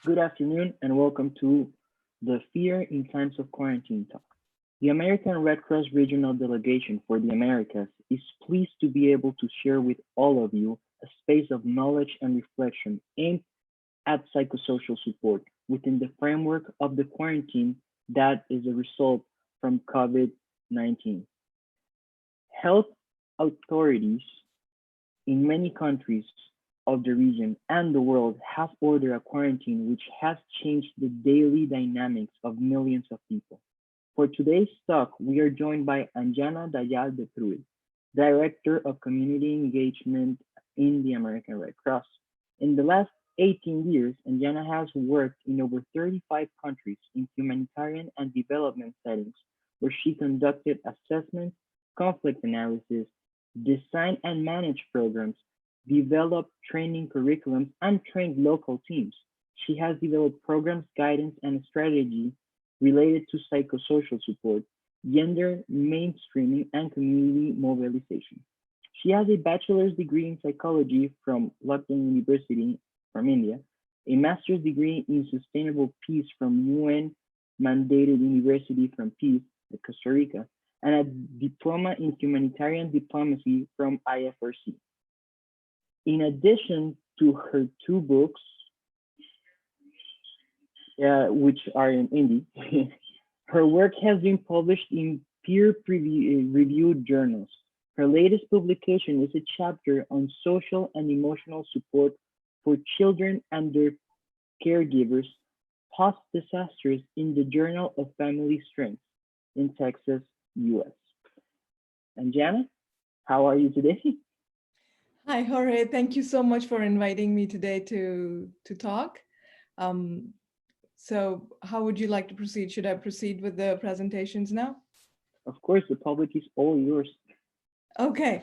Good afternoon and welcome to the Fear in Times of Quarantine talk. The American Red Cross Regional Delegation for the Americas is pleased to be able to share with all of you a space of knowledge and reflection aimed at psychosocial support within the framework of the quarantine that is a result from COVID-19. Health authorities in many countries of the region and the world have ordered a quarantine which has changed the daily dynamics of millions of people. For today's talk, we are joined by Anjana Dayal de Pruil, Director of Community Engagement in the American Red Cross. In the last 18 years, Anjana has worked in over 35 countries in humanitarian and development settings where she conducted assessments, conflict analysis, designed and managed programs, developed training curriculums, and trained local teams. She has developed programs, guidance, and strategy related to psychosocial support, gender mainstreaming, and community mobilization. She has a bachelor's degree in psychology from Lucknow University from India, a master's degree in sustainable peace from UN mandated university from Peace, Costa Rica, and a diploma in humanitarian diplomacy from IFRC. In addition to her two books, which are in Hindi, her work has been published in peer-reviewed journals. Her latest publication is a chapter on social and emotional support for children and their caregivers post-disasters in the Journal of Family Strength in Texas, US. And Jana, how are you today? Hi, Jorge. Thank you so much for inviting me today to talk. Um, so how would you like to proceed? Should I proceed with the presentations now? Of course, the public is all yours. Okay,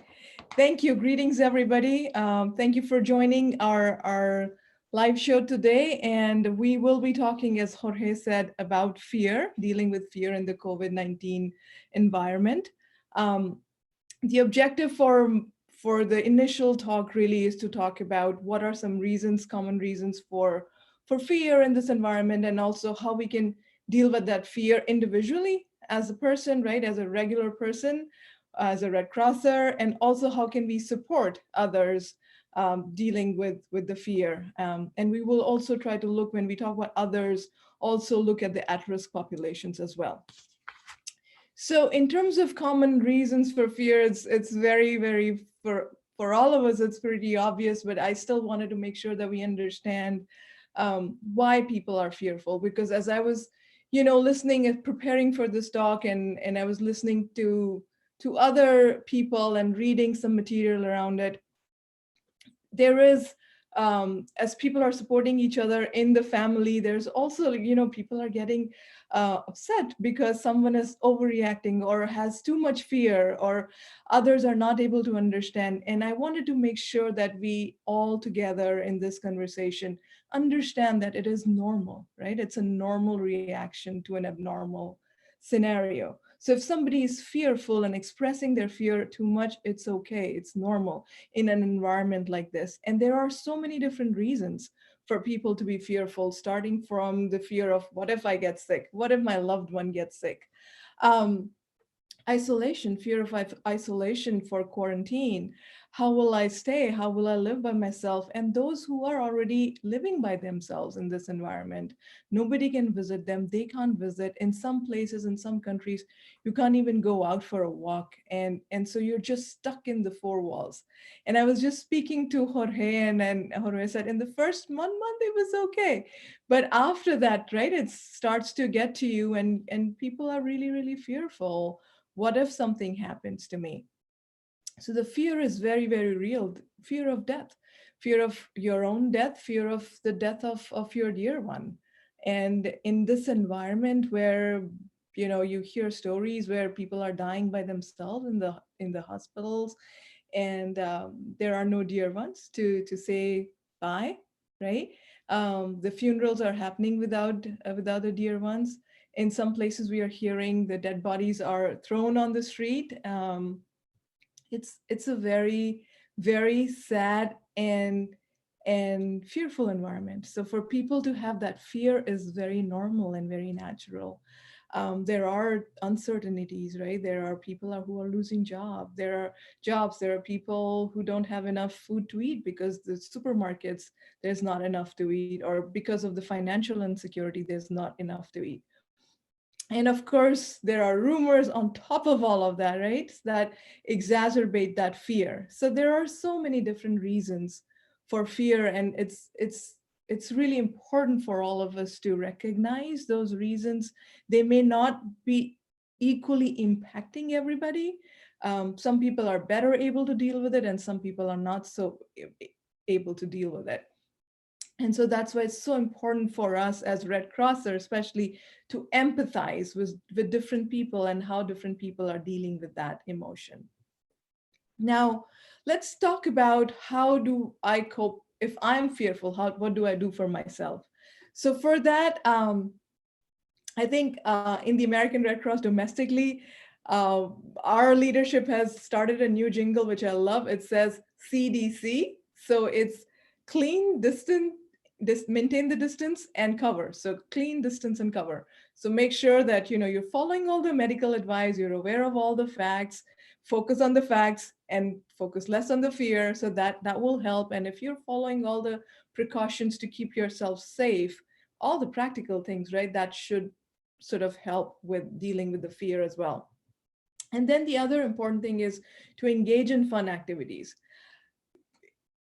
thank you. Greetings, everybody. Thank you for joining our live show today. And we will be talking, as Jorge said, about fear, dealing with fear in the COVID-19 environment. The objective for the initial talk really is to talk about what are some reasons, common reasons for fear in this environment, and also how we can deal with that fear individually as a person, right, as a regular person, as a Red Crosser, and also how can we support others dealing with the fear. And we will also try to look, when we talk about others, also look at the at-risk populations as well. So in terms of common reasons for fear, it's very, for all of us, it's pretty obvious, but I still wanted to make sure that we understand why people are fearful. Because as I was, listening and preparing for this talk, and I was listening to other people and reading some material around it, there is, as people are supporting each other in the family, there's also, people are getting upset because someone is overreacting or has too much fear, or others are not able to understand. And I wanted to make sure that we all together in this conversation understand that it is normal, right? It's a normal reaction to an abnormal scenario. So if somebody is fearful and expressing their fear too much, it's okay, it's normal in an environment like this. And there are so many different reasons for people to be fearful, starting from the fear of, what if I get sick? What if my loved one gets sick? Um, Isolation, fear of isolation for quarantine. How will I stay? How will I live by myself? And those who are already living by themselves in this environment, nobody can visit them. They can't visit. In some places, in some countries, you can't even go out for a walk. And so you're just stuck in the four walls. And I was just speaking to Jorge, and Jorge said in the first month it was okay. But after that, right, it starts to get to you, and people are really fearful. What if something happens to me? So the fear is very real. Fear of death, fear of your own death, fear of the death of your dear one. And in this environment where, you hear stories where people are dying by themselves in the hospitals, and there are no dear ones to say bye, right? The funerals are happening without the dear ones. In some places, we are hearing the dead bodies are thrown on the street. It's a very sad and fearful environment. So for people to have that fear is very normal and very natural. There are uncertainties, right? There are people who are losing jobs. There are people who don't have enough food to eat because the supermarkets, there's not enough to eat, or because of the financial insecurity, there's not enough to eat. And of course, there are rumors on top of all of that, right? That exacerbate that fear. So there are so many different reasons for fear, and it's really important for all of us to recognize those reasons. They may not be equally impacting everybody. Some people are better able to deal with it, and some people are not so able to deal with it. And so that's why it's so important for us as Red Crosser, especially, to empathize with different people and how different people are dealing with that emotion. Now, let's talk about how do I cope if I'm fearful? What do I do for myself? So for that, I think in the American Red Cross domestically, uh, our leadership has started a new jingle, which I love. It says CDC. So it's clean, distant, maintain the distance and cover. So clean, distance, and cover. So make sure that you're following all the medical advice, you're aware of all the facts, focus on the facts and focus less on the fear. So that will help. And if you're following all the precautions to keep yourself safe, all the practical things, right, that should sort of help with dealing with the fear as well. And then the other important thing is to engage in fun activities.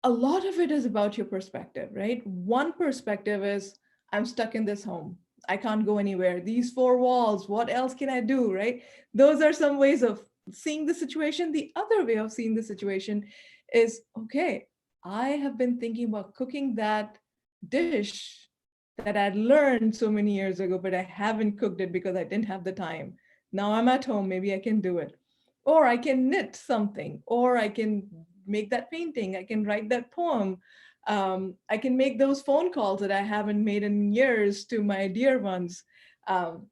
A lot of it is about your perspective, right? One perspective is, I'm stuck in this home. I can't go anywhere. These four walls, what else can I do, right? Those are some ways of seeing the situation. The other way of seeing the situation is, okay, I have been thinking about cooking that dish that I'd learned so many years ago, but I haven't cooked it because I didn't have the time. Now I'm at home, maybe I can do it. Or I can knit something, or I can make that painting, I can write that poem. I can make those phone calls that I haven't made in years to my dear ones. Um,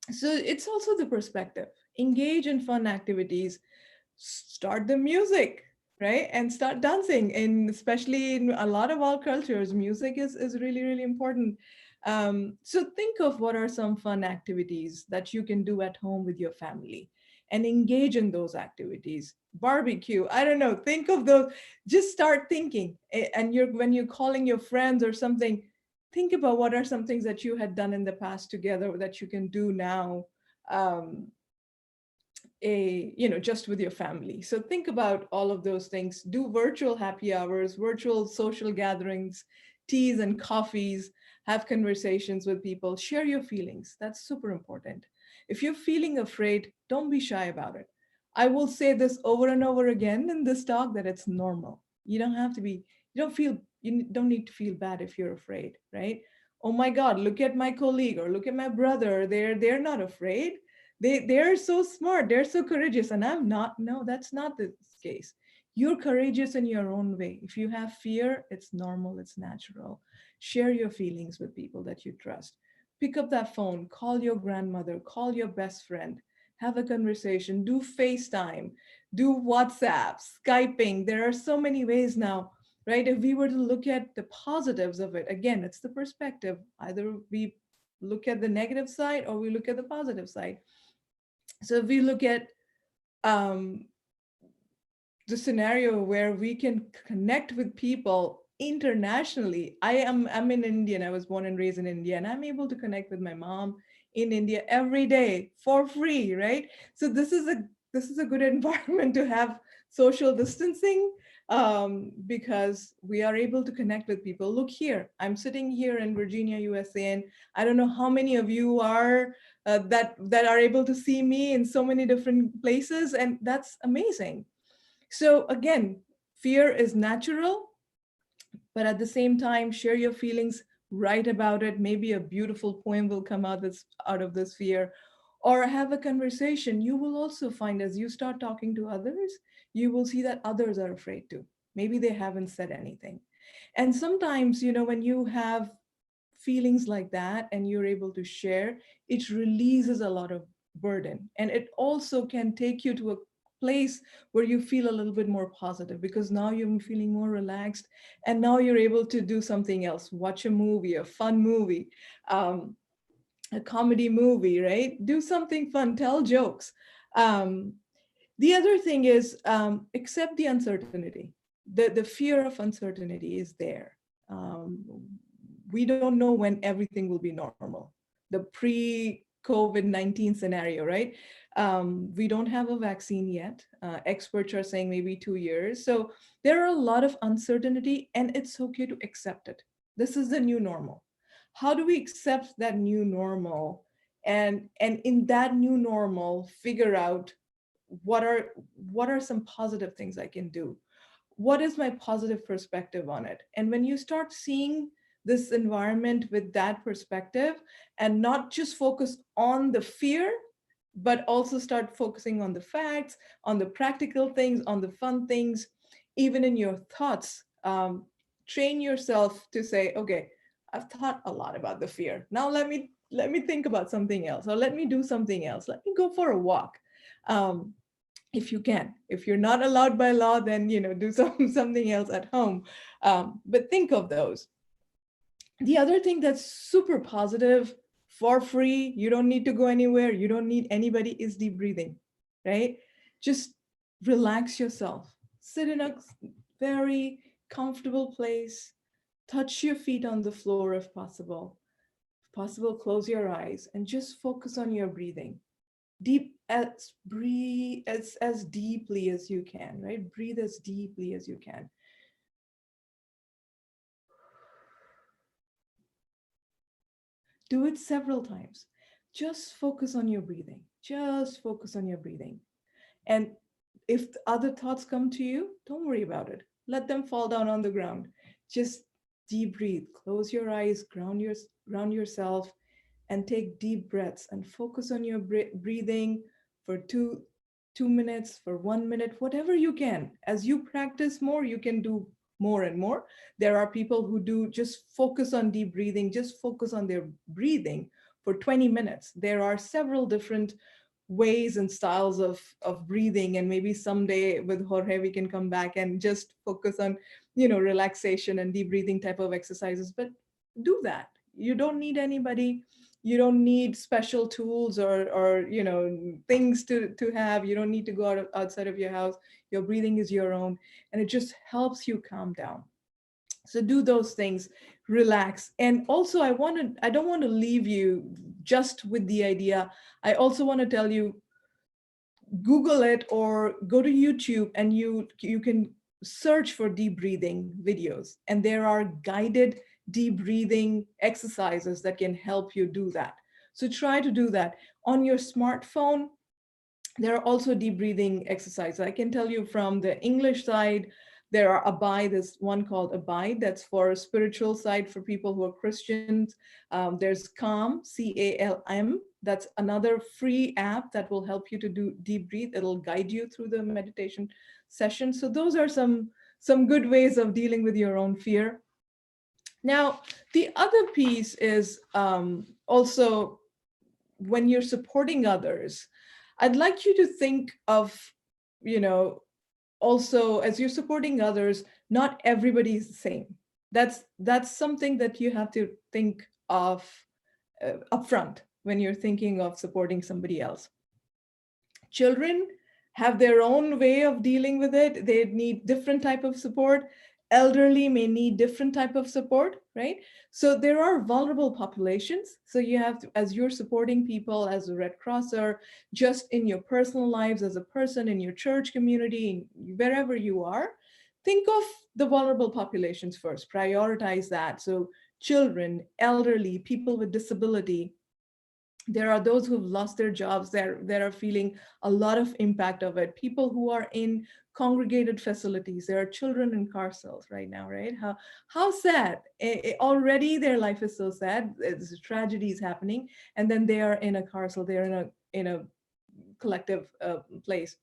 so it's also the perspective. Engage in fun activities, start the music, right? And start dancing. And especially in a lot of our cultures, music is really, really important. So think of what are some fun activities that you can do at home with your family and engage in those activities. Barbecue, I don't know, think of those, just start thinking. And when you're calling your friends or something, think about what are some things that you had done in the past together that you can do now, um, just with your family. So think about all of those things. Do virtual happy hours, virtual social gatherings, teas and coffees, have conversations with people, share your feelings. That's super important. If you're feeling afraid, don't be shy about it. I will say this over and over again in this talk, that it's normal. You don't have to be, you don't need to feel bad if you're afraid, right? Oh my God, look at my colleague or look at my brother. They're not afraid. They're so smart, they're so courageous, and I'm not. No, that's not the case. You're courageous in your own way. If you have fear, it's normal, it's natural. Share your feelings with people that you trust. Pick up that phone, call your grandmother, call your best friend, have a conversation, do FaceTime, do WhatsApp, Skyping. There are so many ways now, right? If we were to look at the positives of it, again, it's the perspective. Either we look at the negative side or we look at the positive side. So if we look at um, the scenario where we can connect with people internationally, I'm in India and I was born and raised in India, and I'm able to connect with my mom in India every day for free, right? So this is a good environment to have social distancing, because we are able to connect with people. Look here, I'm sitting here in Virginia, USA, and I don't know how many of you are that are able to see me in so many different places, and that's amazing. So again, fear is natural, but at the same time, share your feelings, write about it. Maybe a beautiful poem will come out of this fear, or have a conversation. You will also find, as you start talking to others, you will see that others are afraid too. Maybe they haven't said anything. And sometimes, when you have feelings like that and you're able to share, it releases a lot of burden. And it also can take you to place where you feel a little bit more positive, because now you're feeling more relaxed, and now you're able to do something else, watch a movie, a fun movie, um, a comedy movie, right? Do something fun, tell jokes. Um, the other thing is, accept the uncertainty. The fear of uncertainty is there. Um, we don't know when everything will be normal. The pre-COVID-19 scenario, right? We don't have a vaccine yet. Experts are saying maybe 2 years. So there are a lot of uncertainty, and it's okay to accept it. This is the new normal. How do we accept that new normal, and in that new normal figure out what are what are some positive things I can do? What is my positive perspective on it? And when you start seeing this environment with that perspective, and not just focus on the fear, but also start focusing on the facts, on the practical things, on the fun things, even in your thoughts, train yourself to say, okay, I've thought a lot about the fear. Now let me think about something else, or let me do something else. Let me go for a walk. Um, if you can. If you're not allowed by law, then do something else at home. But think of those. The other thing that's super positive, for free, you don't need to go anywhere, you don't need anybody, is deep breathing, right? Just relax yourself. Sit in a very comfortable place. Touch your feet on the floor if possible. If possible, close your eyes and just focus on your breathing. Breathe as deeply as you can, right? Breathe as deeply as you can. Do it several times. Just focus on your breathing. Just focus on your breathing. And if other thoughts come to you, don't worry about it. Let them fall down on the ground. Just deep breathe. Close your eyes, ground yourself, and take deep breaths and focus on your breathing for 2 minutes, for 1 minute, whatever you can. As you practice more, you can do more and more. There are people who do just focus on deep breathing, just focus on their breathing for 20 minutes. There are several different ways and styles of breathing, and maybe someday with Jorge we can come back and just focus on relaxation and deep breathing type of exercises. But do that. You don't need anybody, you don't need special tools or things to have. You don't need to go outside of your house. Your breathing is your own, and it just helps you calm down. So do those things, relax. And also I don't want to leave you just with the idea. I also want to tell you, Google it or go to YouTube, and you can search for deep breathing videos, and there are guided deep breathing exercises that can help you do that. So try to do that on your smartphone. There are also deep breathing exercises. I can tell you from the English side, there are Abide, there's one called Abide, that's for spiritual side for people who are Christians. There's Calm, CALM, that's another free app that will help you to do deep breathe. It'll guide you through the meditation session. So those are some good ways of dealing with your own fear. Now, the other piece is also when you're supporting others, I'd like you to think of, also as you're supporting others, not everybody is the same. That's something that you have to think of upfront when you're thinking of supporting somebody else. Children have their own way of dealing with it. They need different type of support. Elderly may need different type of support, right? So there are vulnerable populations. So you have to, as you're supporting people as a Red Crosser, just in your personal lives as a person, in your church community, wherever you are, think of the vulnerable populations first, prioritize that. So children, elderly, people with disability. There are those who've lost their jobs that are feeling a lot of impact of it. People who are in congregated facilities. There are children in car cells right now, right? How sad. Already their life is so sad. There's tragedies happening, and then they are in a car cell. They're in a collective place.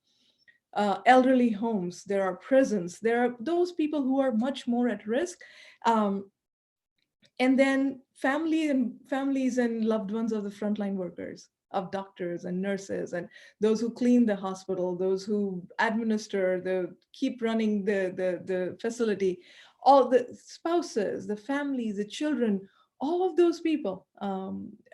Elderly homes. There are prisons. There are those people who are much more at risk. And then families and loved ones of the frontline workers. of doctors and nurses and those who clean the hospital, those who administer, keep running the facility, all the spouses, the families, the children, all of those people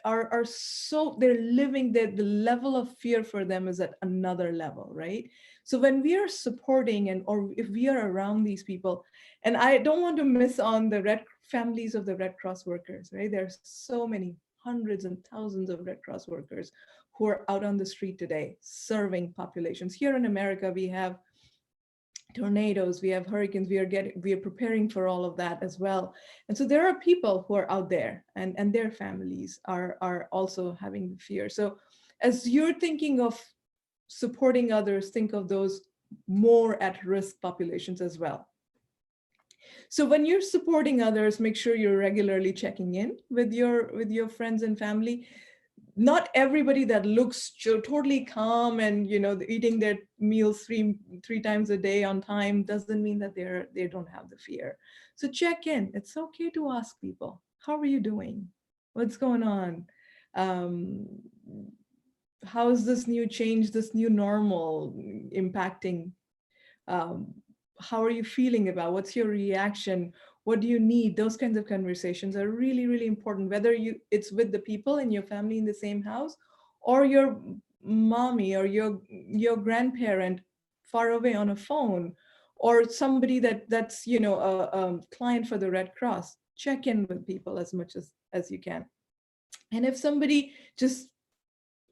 are so, they're living, the level of fear for them is at another level, right? So when we are supporting, and or if we are around these people, and I don't want to miss on the red families of the Red Cross workers, right? There are so many hundreds and thousands of Red Cross workers who are out on the street today serving populations. Here in America, we have tornadoes, we have hurricanes, we are preparing for all of that as well. And so there are people who are out there, and their families are also having the fear. So as you're thinking of supporting others, think of those more at risk populations as well. So when you're supporting others, make sure you're regularly checking in with your friends and family. Not everybody that looks totally calm and eating their meals three times a day on time doesn't mean that they don't have the fear. So check in. It's okay to ask people, how are you doing? What's going on? Um, how is this new change, this new normal impacting? um, how are you feeling about, what's your reaction, what do you need? Those kinds of conversations are really, really important, whether it's with the people in your family in the same house, or your mommy or your grandparent far away on a phone, or somebody that's a client for the Red Cross. Check in with people as much as you can. And if somebody just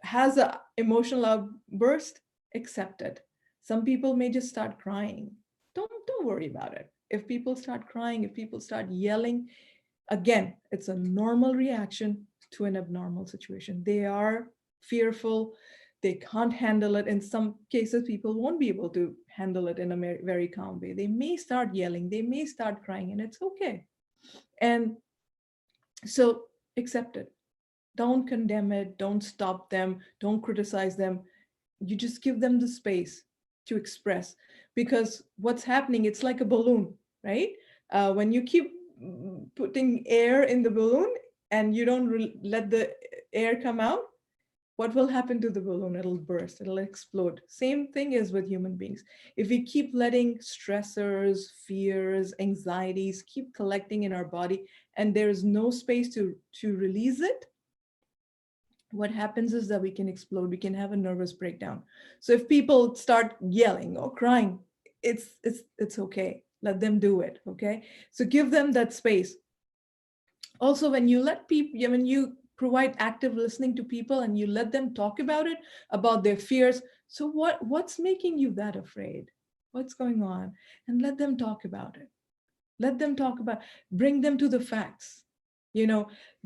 has an emotional outburst, accept it. Some people may just start crying. Don't worry about it. If people start crying, if people start yelling, again, it's a normal reaction to an abnormal situation. They are fearful. They can't handle it. In some cases, people won't be able to handle it in a very calm way. They may start yelling. They may start crying, and it's okay. And so accept it. Don't condemn it. Don't stop them. Don't criticize them. You just give them the space to express, because what's happening, it's like a balloon, right? When you keep putting air in the balloon and you don't let the air come out, what will happen to the balloon? It'll burst, it'll explode. Same thing is with human beings. If we keep letting stressors, fears, anxieties keep collecting in our body, and there's no space to release it, what happens is that we can explode, we can have a nervous breakdown. So if people start yelling or crying, it's okay. Let them do it, okay? So give them that space. Also, when you let people, when you provide active listening to people and you let them talk about it, about their fears. So what's making you that afraid? What's going on? And let them talk about it. Let them talk about, bring them to the facts.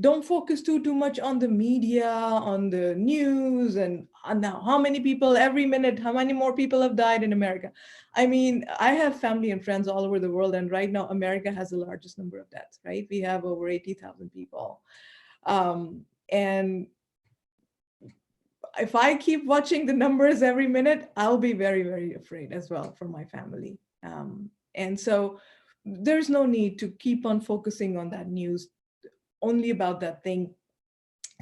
Don't focus too much on the media, on the news, and now how many people every minute, how many more people have died in America. I mean, I have family and friends all over the world, and right now America has the largest number of deaths, right? We have over 80,000 people. And if I keep watching the numbers every minute, I'll be very, very afraid as well for my family. And so there's no need to keep on focusing on that news, only about that thing.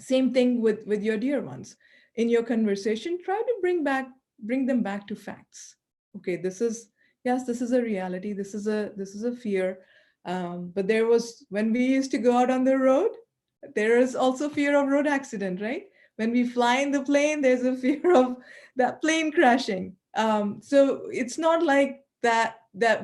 Same thing with your dear ones. In your conversation, try to bring them back to facts. Okay, this is a reality. This is a fear. But there was, when we used to go out on the road, there is also fear of road accident, right? When we fly in the plane, there's a fear of that plane crashing. So it's not like that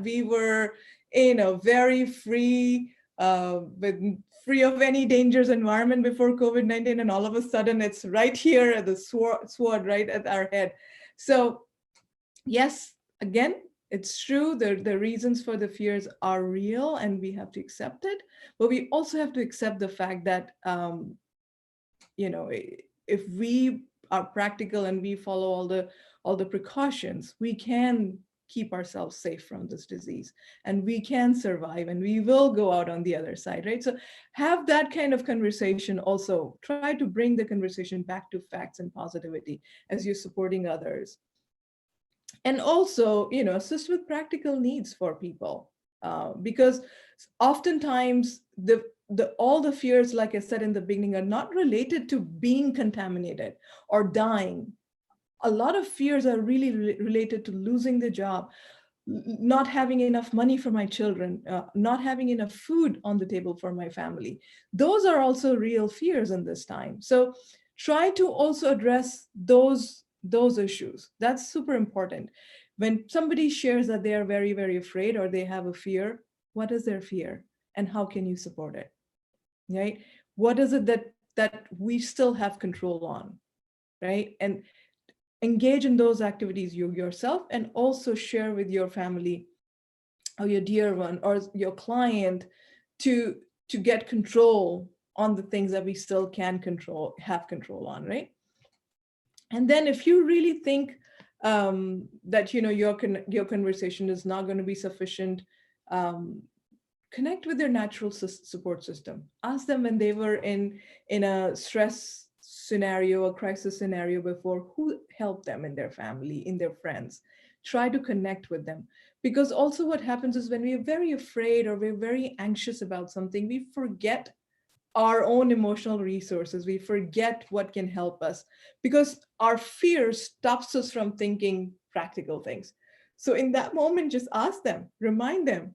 we were, very free, with free of any dangerous environment before COVID-19, and all of a sudden it's right here at the sword right at our head. So yes, again, it's true, the reasons for the fears are real and we have to accept it, but we also have to accept the fact that if we are practical and we follow all the precautions, we can keep ourselves safe from this disease, and we can survive, and we will go out on the other side, right? So have that kind of conversation. Also try to bring the conversation back to facts and positivity as you're supporting others. And also, assist with practical needs for people, because oftentimes all the fears, like I said in the beginning, are not related to being contaminated or dying. A lot of fears are really related to losing the job, not having enough money for my children, not having enough food on the table for my family. Those are also real fears in this time. So try to also address those issues. That's super important. When somebody shares that they are very, very afraid or they have a fear, what is their fear and how can you support it? Right? What is it that we still have control on? Right? And engage in those activities you yourself, and also share with your family or your dear one or your client to get control on the things that we still can have control on, right? And then if you really think that your conversation is not going to be sufficient, um, connect with their natural support system. Ask them when they were in a stress scenario, a crisis scenario before, who helped them in their family, in their friends. Try to connect with them. Because also what happens is when we are very afraid or we're very anxious about something, we forget our own emotional resources. We forget what can help us because our fear stops us from thinking practical things. So in that moment, just ask them, remind them,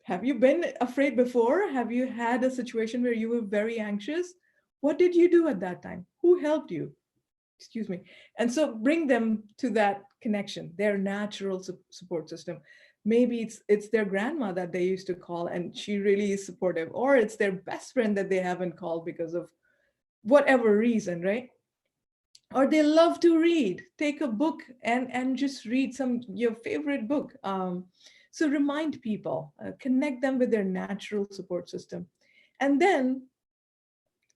have you been afraid before? Have you had a situation where you were very anxious? What did you do at that time? Who helped you? Excuse me. And so bring them to that connection, their natural support system. Maybe it's their grandma that they used to call and she really is supportive, or it's their best friend that they haven't called because of whatever reason, right? Or they love to read, take a book and just read your favorite book. So remind people, connect them with their natural support system. And then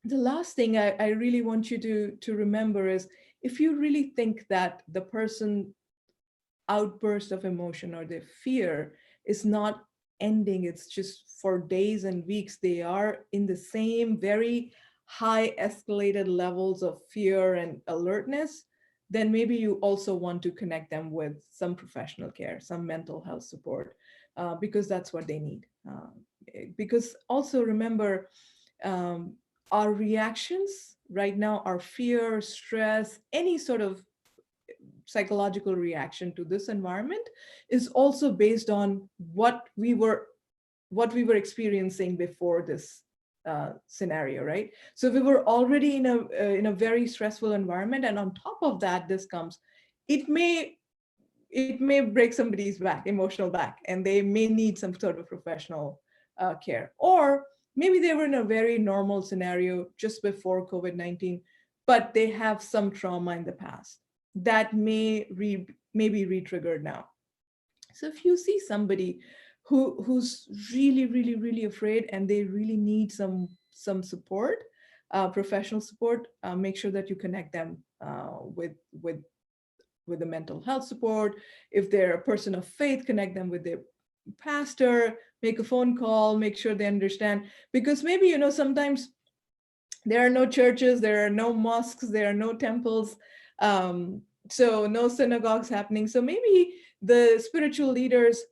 the last thing I really want you to remember is, if you really think that the person outburst of emotion or their fear is not ending, it's just for days and weeks, they are in the same very high escalated levels of fear and alertness, then maybe you also want to connect them with some professional care, some mental health support, because that's what they need. Because also remember, um, our reactions right now, our fear, stress, any sort of psychological reaction to this environment is also based on what we were experiencing before this scenario, right? So we were already in a very stressful environment, and on top of that, this comes. It may break somebody's back, emotional back, and they may need some sort of professional care, or maybe they were in a very normal scenario just before COVID-19, but they have some trauma in the past that may be re-triggered now. So if you see somebody who's really, really, really afraid and they really need some support, professional support, make sure that you connect them with the mental health support. If they're a person of faith, connect them with their pastor, make a phone call, make sure they understand. Because maybe, sometimes there are no churches, there are no mosques, there are no temples, so no synagogues happening. So maybe the spiritual leaders,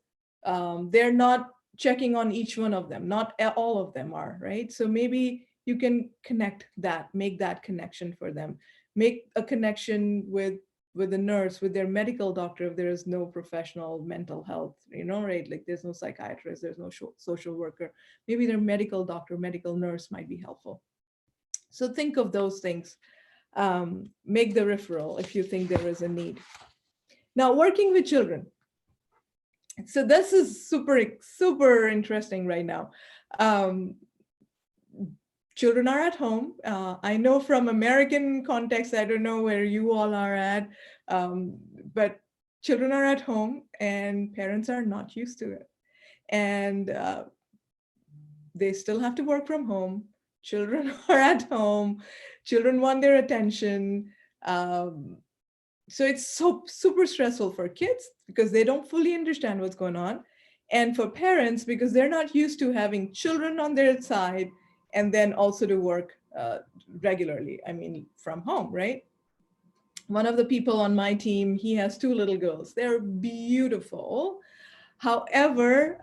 they're not checking on each one of them. Not all of them are, right? So maybe you can make that connection for them. Make a connection with a nurse, with their medical doctor, if there is no professional mental health, right? Like there's no psychiatrist, there's no social worker. Maybe their medical doctor, medical nurse might be helpful. So think of those things. Make the referral if you think there is a need. Now, working with children. So this is super, super interesting right now. Children are at home. I know from American context, I don't know where you all are at, but children are at home and parents are not used to it. And they still have to work from home. Children are at home. Children want their attention. So it's so super stressful for kids because they don't fully understand what's going on. And for parents, because they're not used to having children on their side and then also to work regularly, I mean, from home, right? One of the people on my team, he has two little girls. They're beautiful. However,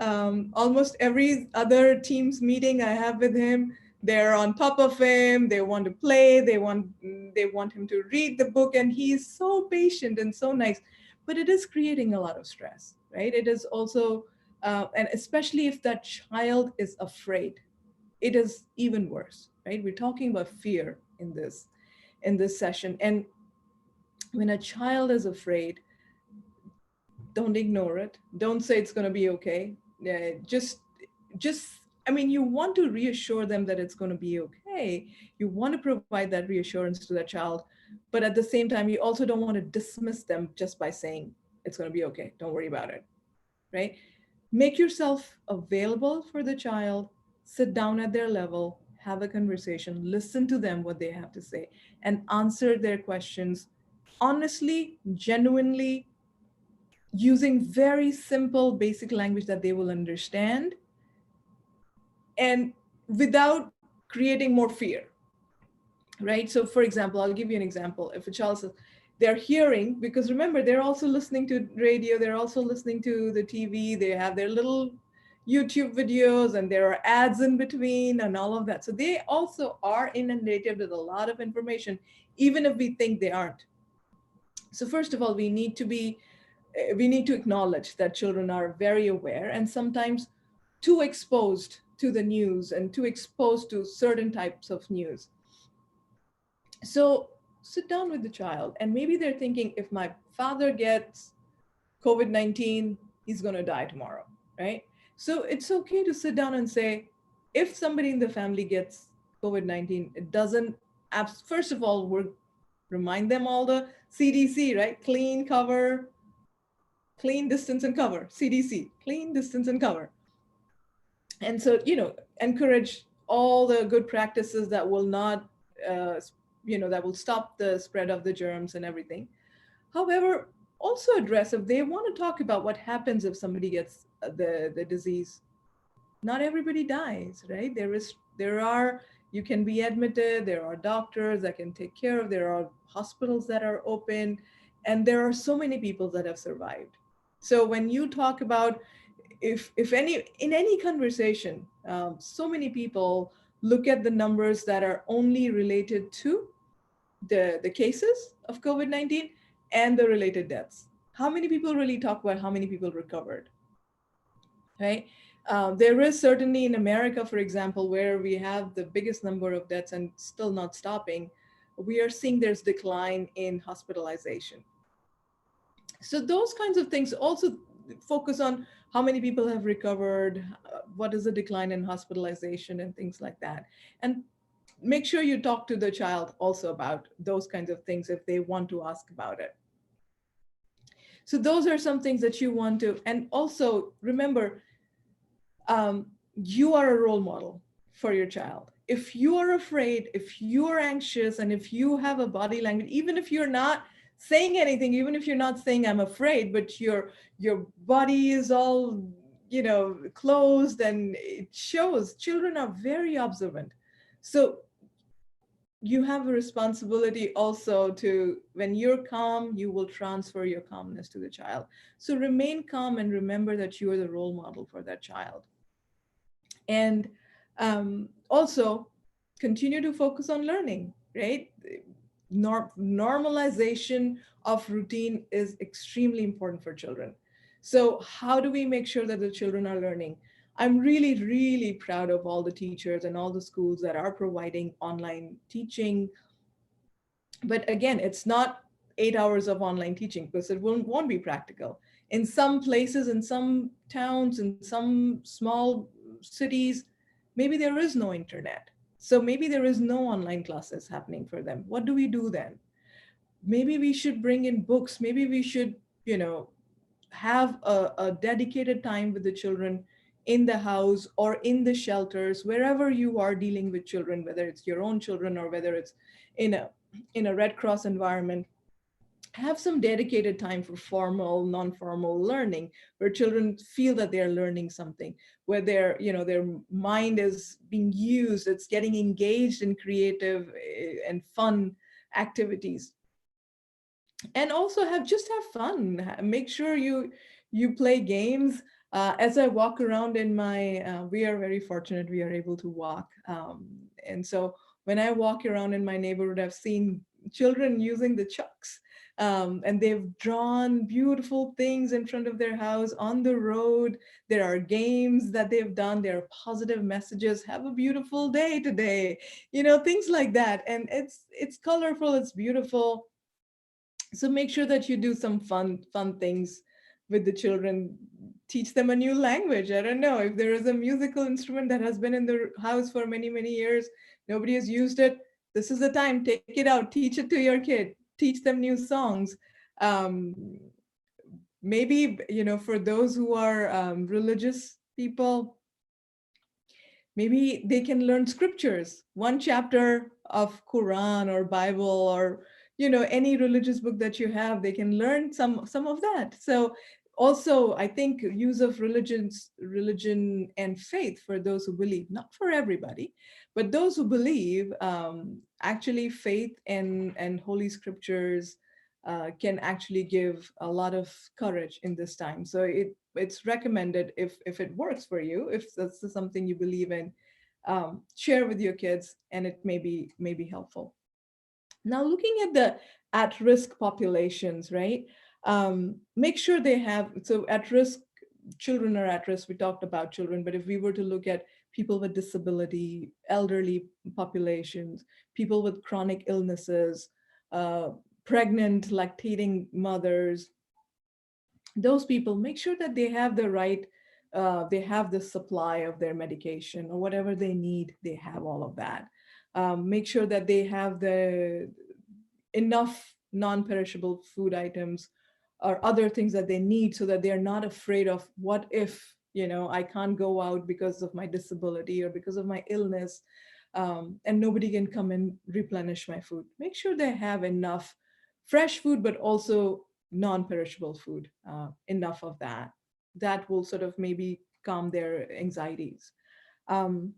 almost every other team's meeting I have with him, they're on top of him. They want to play. They want him to read the book, and he's so patient and so nice. But it is creating a lot of stress, right? It is also, and especially if that child is afraid, it is even worse, right? We're talking about fear in this session, and when a child is afraid, don't ignore it. Don't say it's going to be okay. Just I mean, you want to reassure them that it's going to be okay. You want to provide that reassurance to that child, but at the same time you also don't want to dismiss them just by saying it's going to be okay, don't worry about it, right? Make yourself available for the child. Sit down at their level, have a conversation, listen to them what they have to say, and answer their questions honestly, genuinely, using very simple, basic language that they will understand, and without creating more fear, right? So, for example, I'll give you an example. If a child says they're hearing, because remember, they're also listening to radio, they're also listening to the TV, they have their little YouTube videos, and there are ads in between, and all of that. So, they also are inundated with a lot of information, even if we think they aren't. So, first of all, we need to acknowledge that children are very aware and sometimes too exposed to the news and too exposed to certain types of news. So sit down with the child, and maybe they're thinking, if my father gets COVID-19, he's going to die tomorrow, right? So it's okay to sit down and say, if somebody in the family gets COVID-19, it doesn't, first of all, remind them all the CDC, right? Clean, cover, clean, distance, and cover. CDC, clean, distance, and cover. And so, encourage all the good practices that will not, uh, that will stop the spread of the germs and everything. However, also address, if they want to talk about what happens if somebody gets the disease, not everybody dies, right? There are, you can be admitted, there are doctors that can take care of, there are hospitals that are open, and there are so many people that have survived. So when you talk about, if any, in any conversation, so many people look at the numbers that are only related to the cases of COVID-19 and the related deaths. How many people really talk about how many people recovered, right? There is certainly in America, for example, where we have the biggest number of deaths and still not stopping, we are seeing there's decline in hospitalization. So those kinds of things also focus on how many people have recovered, what is the decline in hospitalization and things like that. And make sure you talk to the child also about those kinds of things if they want to ask about it. So those are some things that you want to, and also remember, you are a role model for your child. If you are afraid, if you are anxious, and if you have a body language, even if you're not saying anything, even if you're not saying I'm afraid, but your body is all, closed, and it shows. Children are very observant. So you have a responsibility also to, when you're calm, you will transfer your calmness to the child. So remain calm and remember that you are the role model for that child. And also continue to focus on learning, right? Normalization of routine is extremely important for children. So how do we make sure that the children are learning? I'm really, really proud of all the teachers and all the schools that are providing online teaching. But again, it's not 8 hours of online teaching, because it won't be practical. In some places, in some towns, in some small cities, maybe there is no internet. So maybe there is no online classes happening for them. What do we do then? Maybe we should bring in books. Maybe we should, have a dedicated time with the children in the house or in the shelters, wherever you are dealing with children, whether it's your own children or whether it's in a Red Cross environment. Have some dedicated time for formal, non-formal learning, where children feel that they're learning something, where their mind is being used, it's getting engaged in creative and fun activities. And also have fun. Make sure you play games. As I walk around in my, we are very fortunate we are able to walk. And so when I walk around in my neighborhood, I've seen children using the chucks, and they've drawn beautiful things in front of their house on the road. There are games that they've done. There are positive messages. Have a beautiful day today, things like that. And it's colorful. It's beautiful. So make sure that you do some fun things with the children. Teach them a new language. I don't know, if there is a musical instrument that has been in the house for many years, nobody has used it, this is the time. Take it out, teach it to your kid, teach them new songs. um, Maybe, for those who are religious people, maybe they can learn scriptures, one chapter of Quran or Bible, or any religious book that you have. They can learn some of that. So also, I think use of religion and faith for those who believe, not for everybody, but those who believe, actually faith and holy scriptures can actually give a lot of courage in this time. So it's recommended, if it works for you, if that's something you believe in, share with your kids, and it may be helpful. Now, looking at the at-risk populations, right? Make sure they have, so at-risk children are at risk. We talked about children, but if we were to look at people with disability, elderly populations, people with chronic illnesses, uh, pregnant, lactating mothers, those people, make sure that they have the right, they have the supply of their medication or whatever they need, they have all of that. Make sure that they have the enough non-perishable food items or other things that they need, so that they're not afraid of, what if, I can't go out because of my disability or because of my illness, and nobody can come and replenish my food. Make sure they have enough fresh food, but also non-perishable food, enough of that. That will sort of maybe calm their anxieties. Um,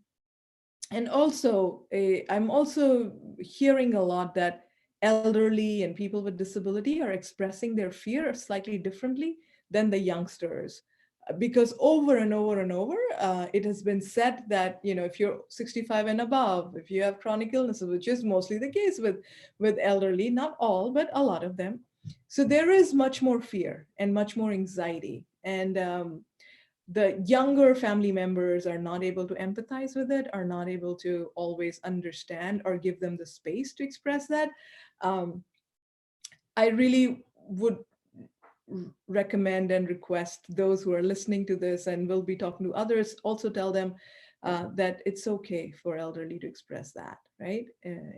and also, I'm also hearing a lot that elderly and people with disability are expressing their fear slightly differently than the youngsters. Because over and over and over, it has been said that, if you're 65 and above, if you have chronic illnesses, which is mostly the case with elderly, not all, but a lot of them, so there is much more fear and much more anxiety. And the younger family members are not able to empathize with it, are not able to always understand or give them the space to express that. um, I really would recommend and request those who are listening to this, and will be talking to others, also tell them that it's okay for elderly to express that, right?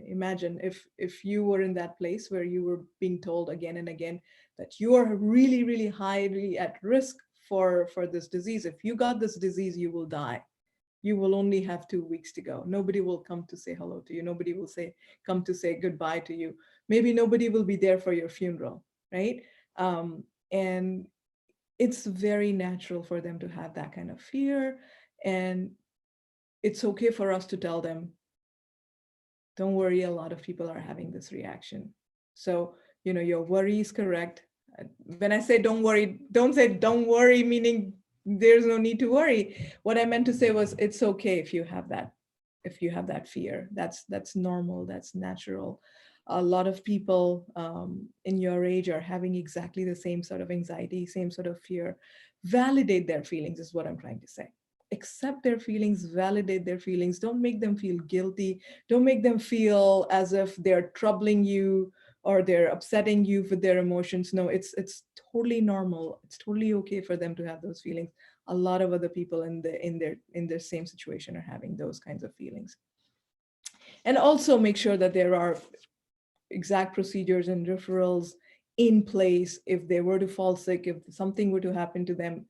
Imagine if you were in that place where you were being told again and again that you are really highly at risk for this disease. If you got this disease, you will die. You will only have 2 weeks to go. Nobody will come to say hello to you. Nobody will come to say goodbye to you. Maybe nobody will be there for your funeral, right? And it's very natural for them to have that kind of fear. And it's okay for us to tell them, don't worry, a lot of people are having this reaction. So, your worry is correct. When I say don't worry, don't say don't worry, meaning there's no need to worry. What I meant to say was, it's okay if you have that fear. That's normal, that's natural. A lot of people in your age are having exactly the same sort of anxiety, same sort of fear. Validate their feelings is what I'm trying to say. Accept their feelings, validate their feelings. Don't make them feel guilty. Don't make them feel as if they're troubling you or they're upsetting you with their emotions. No, it's totally normal. It's totally okay for them to have those feelings. A lot of other people in their same situation are having those kinds of feelings. And also make sure that there are exact procedures and referrals in place if they were to fall sick, if something were to happen to them.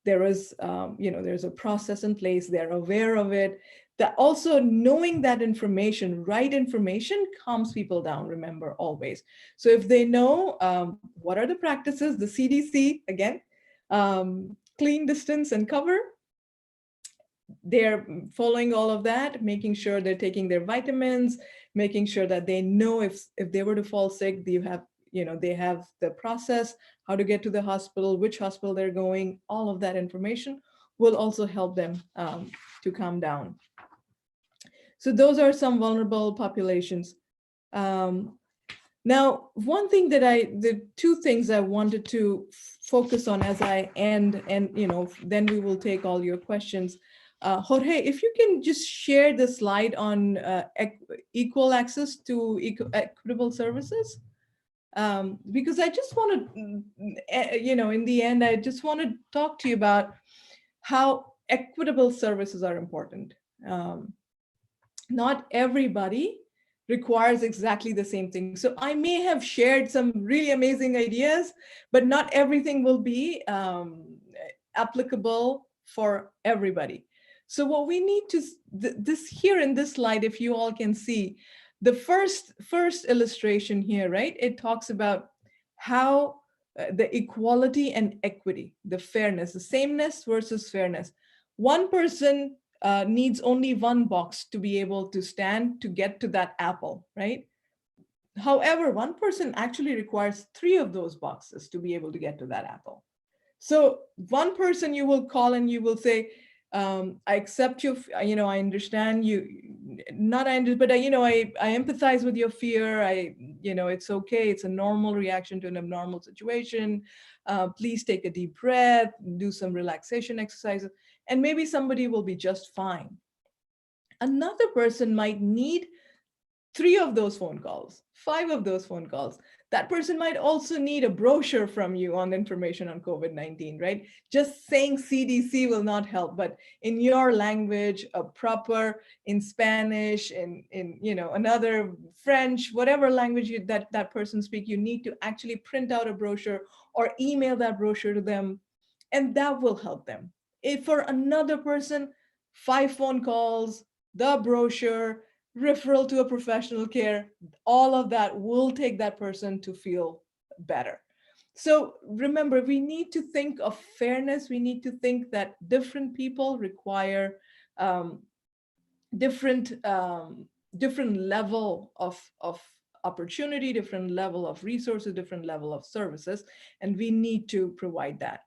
There is, there's a process in place. They're aware of it. That also knowing that information, right information, calms people down. Remember, always. So if they know what are the practices, the CDC again, clean, distance, and cover, they're following all of that, making sure they're taking their vitamins, making sure that they know if they were to fall sick, you have they have the process, how to get to the hospital, which hospital they're going, all of that information will also help them to calm down. So those are some vulnerable populations. Um, Now, one thing the two things I wanted to focus on as I end, and then we will take all your questions. Jorge, if you can just share the slide on equal access to equitable services, because I just want to, in the end, I just want to talk to you about how equitable services are important. Not everybody requires exactly the same thing. So I may have shared some really amazing ideas, but not everything will be applicable for everybody. So what we need to, this here in this slide, if you all can see, the first illustration here, right? It talks about how the equality and equity, the fairness, the sameness versus fairness. One person needs only one box to be able to stand to get to that apple, right? However, one person actually requires three of those boxes to be able to get to that apple. So one person you will call and you will say, I accept your, I understand you, not I understand, but I empathize with your fear. It's okay. It's a normal reaction to an abnormal situation. Please take a deep breath, do some relaxation exercises, and maybe somebody will be just fine. Another person might need three of those phone calls, five of those phone calls. That person might also need a brochure from you on information on COVID-19, right? Just saying CDC will not help, but in your language, a proper, in Spanish, in another French, whatever language that person speaks, you need to actually print out a brochure or email that brochure to them, and that will help them. If for another person, five phone calls, the brochure, referral to a professional care, all of that will take that person to feel better. So remember, we need to think of fairness. We need to think that different people require um, different level of opportunity, different level of resources, different level of services, and we need to provide that.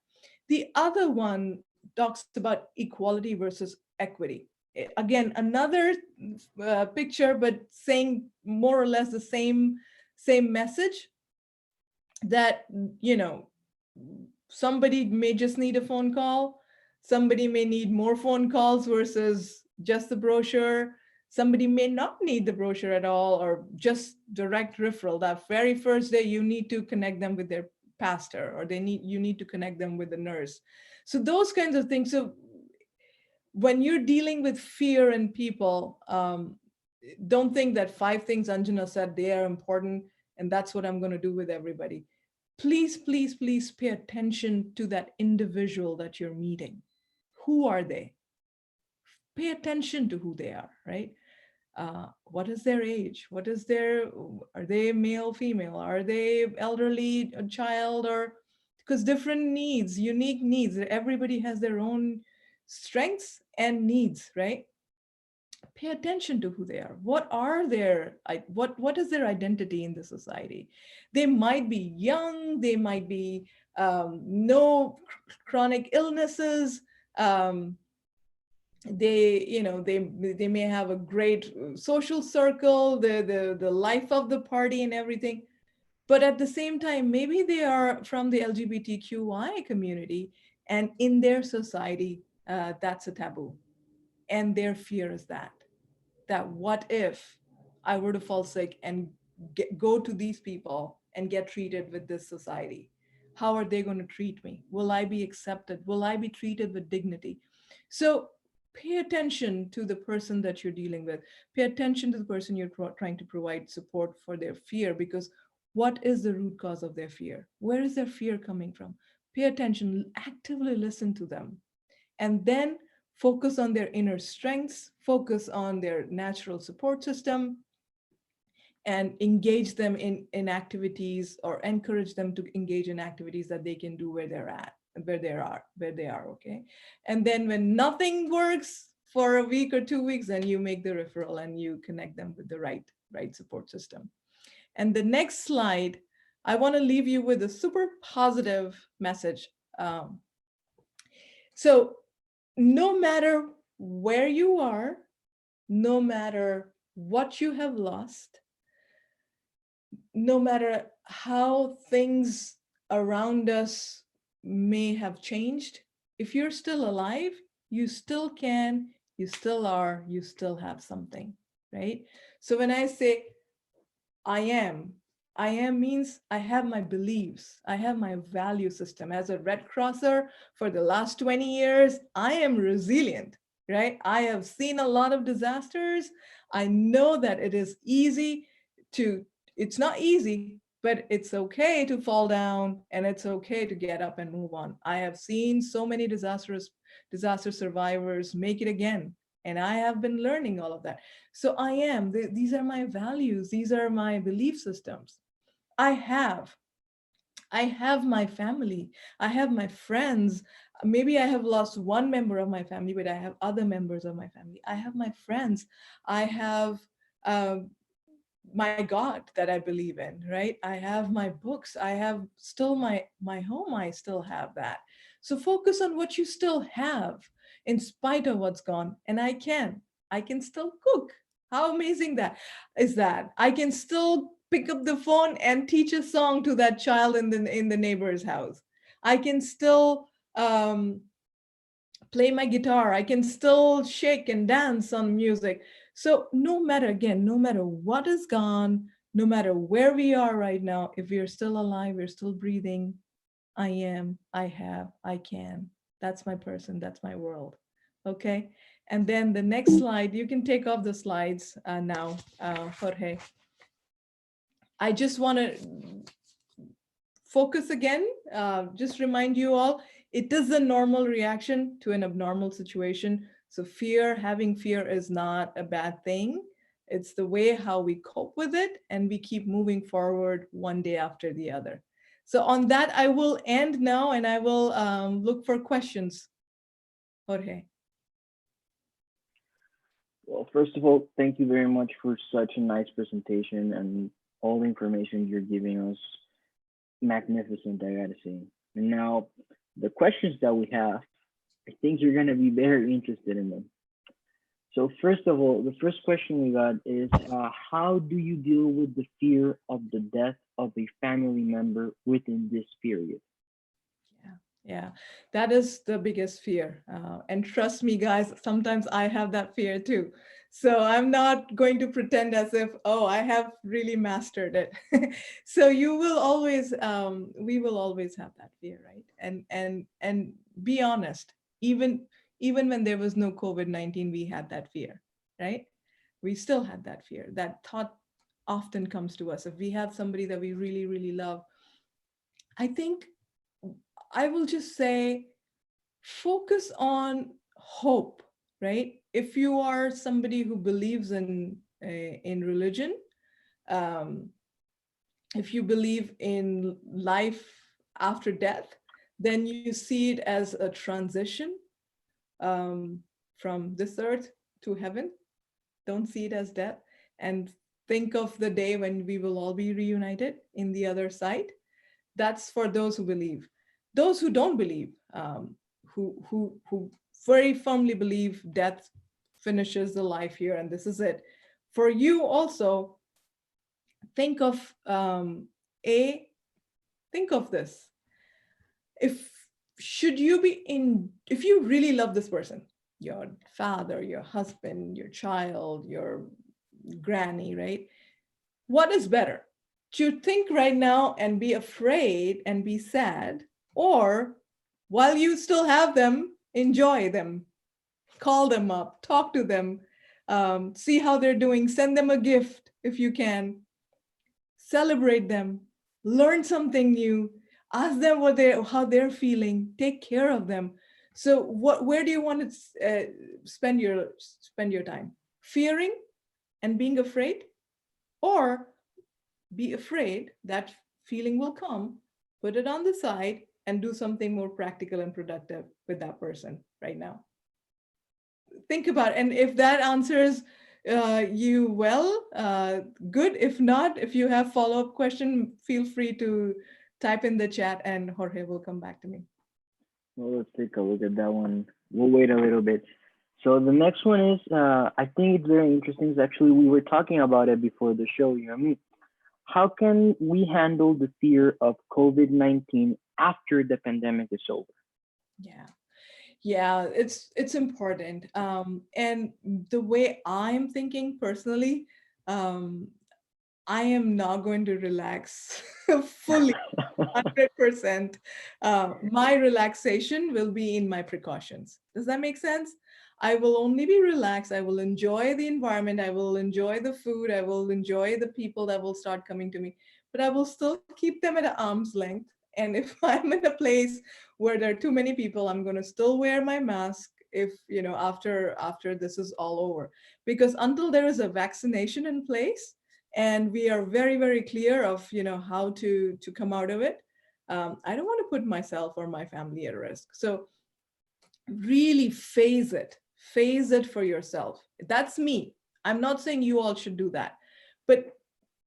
The other one talks about equality versus equity. Again, another picture, but saying more or less the same message, that somebody may just need a phone call, somebody may need more phone calls versus just the brochure, somebody may not need the brochure at all, or just direct referral. That very first day you need to connect them with their pastor, or you need to connect them with the nurse. So those kinds of things. So when you're dealing with fear in people, don't think that five things Anjana said, they are important, and that's what I'm going to do with everybody. Please, please, please pay attention to that individual that you're meeting. Who are they? Pay attention to who they are, right? What is their age? Are they male, female? Are they elderly, a child, or because different needs, unique needs, everybody has their own strengths and needs, right? Pay attention to who they are. What is their identity in the society? They might be young, they might be no chronic illnesses, um, they may have a great social circle, the life of the party and everything, but at the same time maybe they are from the LGBTQI community, and in their society that's a taboo, and their fear is that what if I were to fall sick and go to these people and get treated with this society? How are they going to treat me? Will I be accepted? Will I be treated with dignity? So pay attention to the person that you're dealing with. Pay attention to the person you're trying to provide support for their fear, because what is the root cause of their fear? Where is their fear coming from? Pay attention, actively listen to them, and then focus on their inner strengths, focus on their natural support system, and engage them in activities, or encourage them to engage in activities that they can do where they're at, where they are, okay? And then when nothing works for a week or 2 weeks, then you make the referral and you connect them with the right support system. And the next slide I want to leave you with a super positive message. Um, so, no matter where you are, no matter what you have lost, no matter how things around us may have changed, if you're still alive, you still can, you still are, you still have something, right? So when I say I am, I am means I have my beliefs, I have my value system. As a Red Crosser for the last 20 years, I am resilient, right? I have seen a lot of disasters. I know that it is easy to, it's not easy, but it's okay to fall down and it's okay to get up and move on. I have seen so many disaster survivors make it again. And I have been learning all of that. So I am, these are my values, these are my belief systems. I have, I have my family, I have my friends. Maybe I have lost one member of my family, but I have other members of my family. I have my friends. I have my God that I believe in, right? I have my books. I have still my home. I still have that. So focus on what you still have in spite of what's gone. And I can still cook. How amazing that is that. I can still pick up the phone and teach a song to that child in the neighbor's house. I can still play my guitar. I can still shake and dance on music. So no matter, again, no matter what is gone, no matter where we are right now, if we're still alive, we're still breathing, I am, I have, I can. That's my person, that's my world. Okay. And then the next slide, you can take off the slides now, Jorge. I just want to focus again, just remind you all, it is a normal reaction to an abnormal situation. So fear, having fear is not a bad thing. It's the way how we cope with it and we keep moving forward one day after the other. So on that, I will end now and I will look for questions. Jorge. Well, first of all, thank you very much for such a nice presentation and all the information you're giving us. Magnificent, I gotta say. And now, the questions that we have, I think you're gonna be very interested in them. So first of all, the first question we got is, how do you deal with the fear of the death of a family member within this period? Yeah, yeah, that is the biggest fear. And trust me, guys, sometimes I have that fear too. So I'm not going to pretend as if, oh, I have really mastered it. So you will always, we will always have that fear, right? And be honest. Even when there was no COVID-19, we had that fear, right? We still had that fear. That thought often comes to us. If we have somebody that we really, really love, I think I will just say focus on hope, right? If you are somebody who believes in religion, um, if you believe in life after death, then you see it as a transition um, from this earth to heaven. Don't see it as death, and think of the day when we will all be reunited in the other side. That's for those who believe. Those who don't believe, who very firmly believe death finishes the life here and this is it. For you also, think of a think of this. If should you be in, if you really love this person, your father, your husband, your child, your granny, right? What is better? To think right now and be afraid and be sad, or while you still have them, enjoy them, call them up, talk to them, see how they're doing, send them a gift if you can, celebrate them, learn something new, ask them how they're feeling, take care of them. So where do you want to spend your time? Fearing and being afraid, or be afraid that feeling will come, put it on the side, and do something more practical and productive with that person right now? Think about it. And if that answers you well? Good. If not, if you have follow-up question, feel free to type in the chat and Jorge will come back to me. Well, let's take a look at that one. We'll wait a little bit. So the next one is, I think it's very interesting. It's actually, we were talking about it before the show, you know what I mean? How can we handle the fear of COVID-19 after the pandemic is over? Yeah. Yeah, it's important. And the way I'm thinking personally, um, I am not going to relax fully, 100%. My relaxation will be in my precautions. Does that make sense? I will only be relaxed. I will enjoy the environment. I will enjoy the food. I will enjoy the people that will start coming to me, but I will still keep them at arm's length. And if I'm in a place where there are too many people, I'm going to still wear my mask if, after this is all over. Because until there is a vaccination in place, and we are very, very clear of how to come out of it, I don't want to put myself or my family at risk. So really phase it for yourself. That's me. I'm not saying you all should do that, but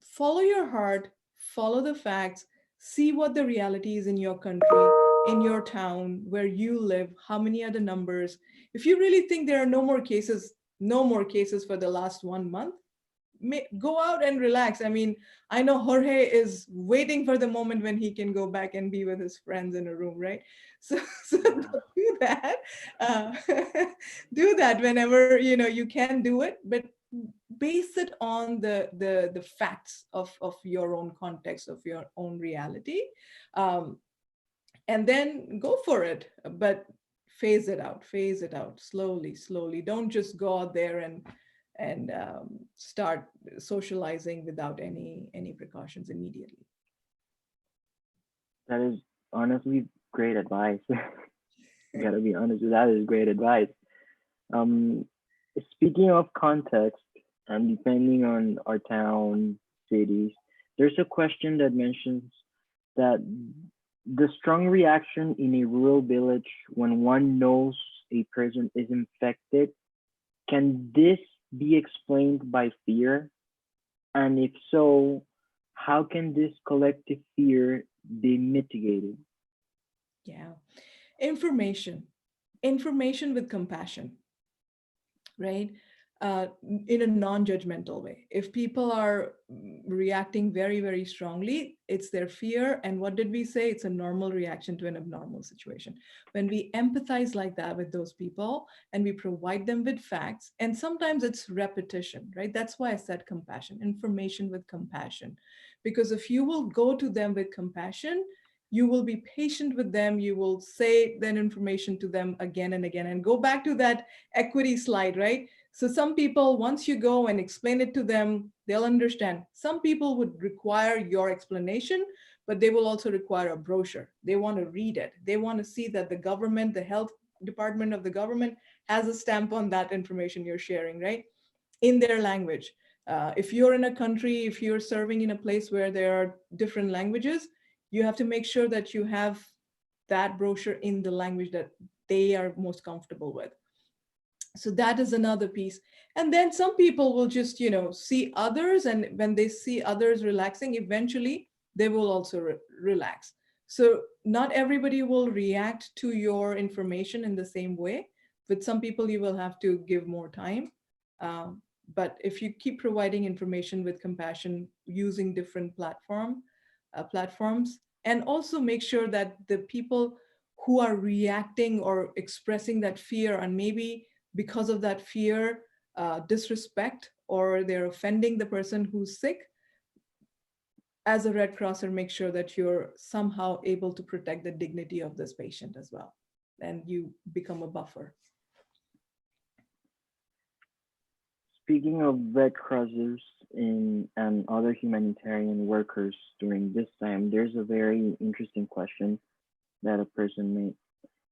follow your heart, follow the facts, see what the reality is in your country, in your town where you live, how many are the numbers. If you really think there are no more cases for the last 1 month, go out and relax. I mean, I know Jorge is waiting for the moment when he can go back and be with his friends in a room, right? So, so Yeah, do that. Uh, do that whenever you can do it, but base it on the facts of your own context, of your own reality, um, and then go for it. But phase it out slowly, slowly. Don't just go out there and start socializing without any precautions immediately. that is honestly great advice. Gotta be honest, that is great advice. Um, Speaking of context, and depending on our town, cities, there's a question that mentions that the strong reaction in a rural village when one knows a person is infected, can this be explained by fear? And if so, how can this collective fear be mitigated? Yeah. Information, information with compassion, right? In a non-judgmental way. If people are reacting very, very strongly, it's their fear. And what did we say? It's a normal reaction to an abnormal situation. When we empathize like that with those people and we provide them with facts, and sometimes it's repetition, right? That's why I said compassion, information with compassion. Because if you will go to them with compassion, you will be patient with them, you will say that information to them again and again, and go back to that equity slide, right? So some people, once you go and explain it to them, they'll understand. Some people would require your explanation, but they will also require a brochure. They want to read it. They want to see that the government, the health department of the government has a stamp on that information you're sharing, right? In their language. If you're in a country, if you're serving in a place where there are different languages, you have to make sure that you have that brochure in the language that they are most comfortable with. So that is another piece. And then some people will just see others, and when they see others relaxing, eventually they will also relax. So not everybody will react to your information in the same way. With some people you will have to give more time. But if you keep providing information with compassion using different platforms, and also make sure that the people who are reacting or expressing that fear, and maybe because of that fear, disrespect, or they're offending the person who's sick, as a Red Crosser, make sure that you're somehow able to protect the dignity of this patient as well. And you become a buffer. Speaking of Red Crossers and other humanitarian workers during this time, there's a very interesting question that a person made.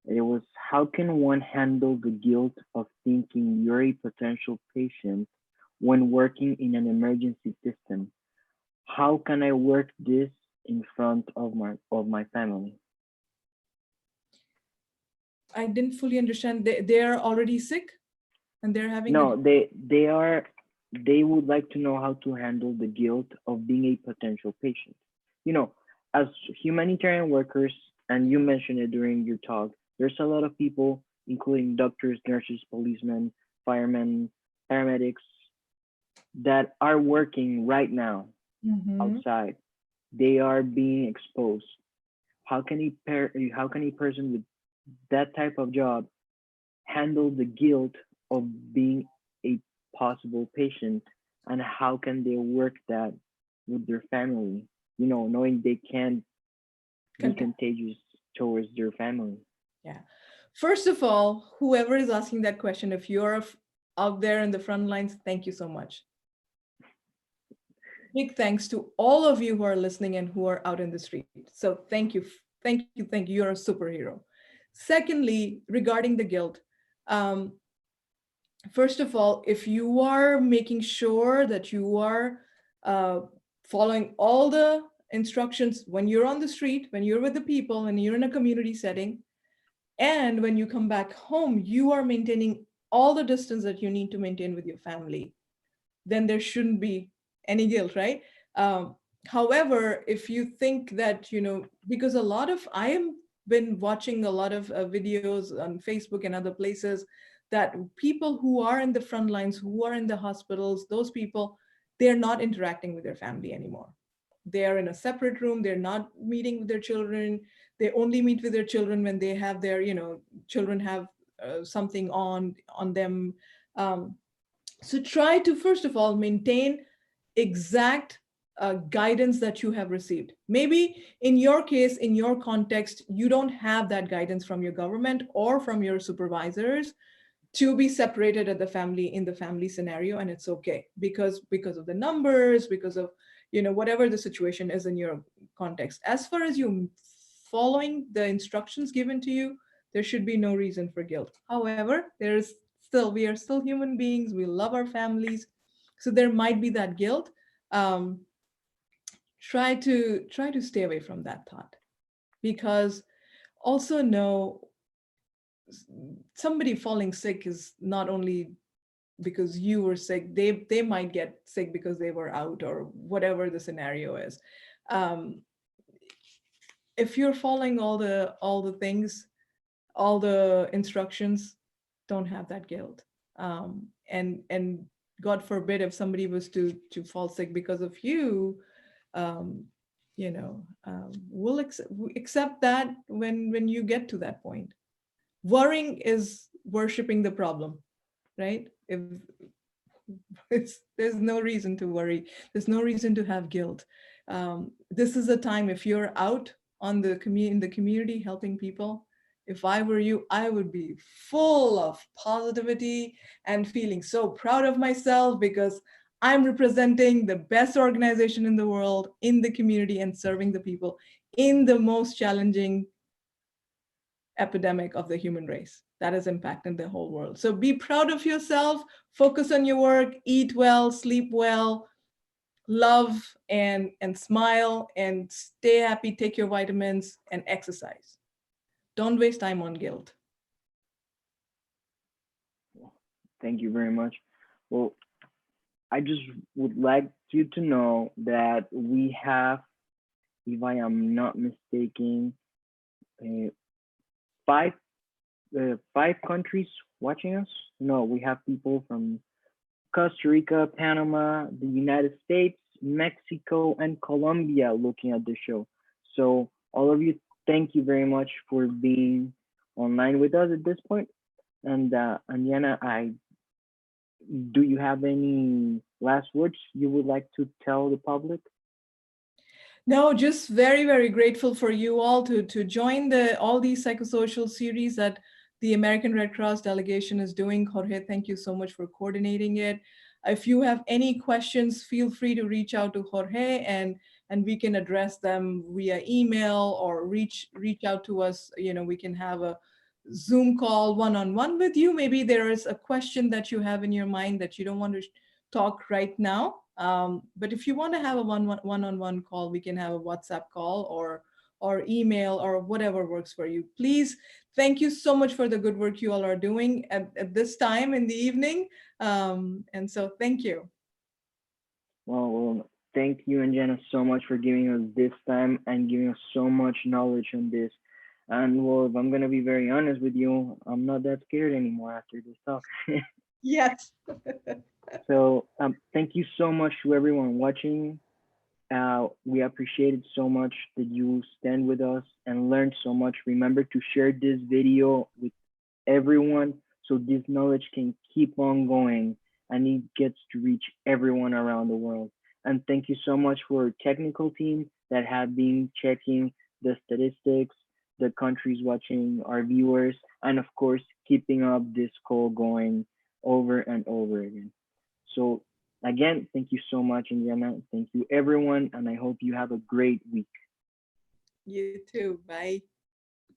It was, how can one handle the guilt of thinking you're a potential patient when working in an emergency system? How can I work this in front of my family? I didn't fully understand. They're already sick and they're having a. No, they are. they would like to know how to handle the guilt of being a potential patient. You know, as humanitarian workers, and you mentioned it during your talk, there's a lot of people, including doctors, nurses, policemen, firemen, paramedics, that are working right now Mhm. outside. They are being exposed. How can a person with that type of job handle the guilt of being a possible patient, and how can they work that with their family, knowing they can be Contact. contagious towards their family. Yeah. First of all, whoever is asking that question, if you're out there in the front lines, thank you so much. Big thanks to all of you who are listening and who are out in the street. So thank you, thank you, thank you. You're a superhero. Secondly, regarding the guilt, um, first of all, if you are making sure that you are uh, following all the instructions when you're on the street, when you're with the people, and you're in a community setting, and when you come back home, you are maintaining all the distance that you need to maintain with your family, then there shouldn't be any guilt, right? Um, However, if you think that, because a lot of, I have been watching a lot of videos on Facebook and other places that people who are in the front lines, who are in the hospitals, those people, they're not interacting with their family anymore. They are in a separate room. They're not meeting with their children. They only meet with their children when they have their, children have something on them. Um, so try to, first of all, maintain exact guidance that you have received. Maybe in your case, in your context, you don't have that guidance from your government or from your supervisors to be separated at the family in the family scenario, and it's okay because of the numbers, because of whatever the situation is in your context. As far as you following the instructions given to you, there should be no reason for guilt. However, there's still, we are still human beings, we love our families, so there might be that guilt. um, try to stay away from that thought, because also know somebody falling sick is not only because you were sick, they might get sick because they were out or whatever the scenario is. um, if you're following all the things, all the instructions, don't have that guilt. And God forbid if somebody was to fall sick because of you, um, we'll accept that when you get to that point. Worrying is worshiping the problem, right? If there's no reason to worry, there's no reason to have guilt. This is a time, if you're out on the in the community helping people, if I were you, I would be full of positivity and feeling so proud of myself because I'm representing the best organization in the world in the community and serving the people in the most challenging epidemic of the human race that is impacting the whole world. So be proud of yourself, focus on your work, eat well, sleep well, love and smile and stay happy, take your vitamins and exercise. Don't waste time on guilt. Thank you very much. Well, I just would like you to know that we have, if I am not mistaken, uh, five five countries watching us. No, we have people from Costa Rica, Panama, the United States, Mexico, and Colombia looking at the show. So all of you, thank you very much for being online with us at this point. And Yana, I do you have any last words you would like to tell the public? No, just very, very grateful for you all to join all these psychosocial series that the American Red Cross delegation is doing. Jorge, thank you so much for coordinating it. If you have any questions, feel free to reach out to Jorge and we can address them via email or reach out to us. We can have a Zoom call one-on-one with you. Maybe there is a question that you have in your mind that you don't want to talk right now. But if you want to have a one-on-one call, we can have a WhatsApp call or email or whatever works for you. Please, thank you so much for the good work you all are doing at this time in the evening. And so thank you. Well, thank you, Anjana, so much for giving us this time and giving us so much knowledge on this. And well, if I'm gonna be very honest with you, I'm not that scared anymore after this talk. Yes. So thank you so much to everyone watching. We appreciate it so much that you stand with us and learn so much. Remember to share this video with everyone so this knowledge can keep on going and it gets to reach everyone around the world. And thank you so much for our technical team that have been checking the statistics, the countries watching, our viewers, and of course, keeping up this call going over and over again. So again, thank you so much, Indiana. Thank you, everyone, and I hope you have a great week. You too. Bye.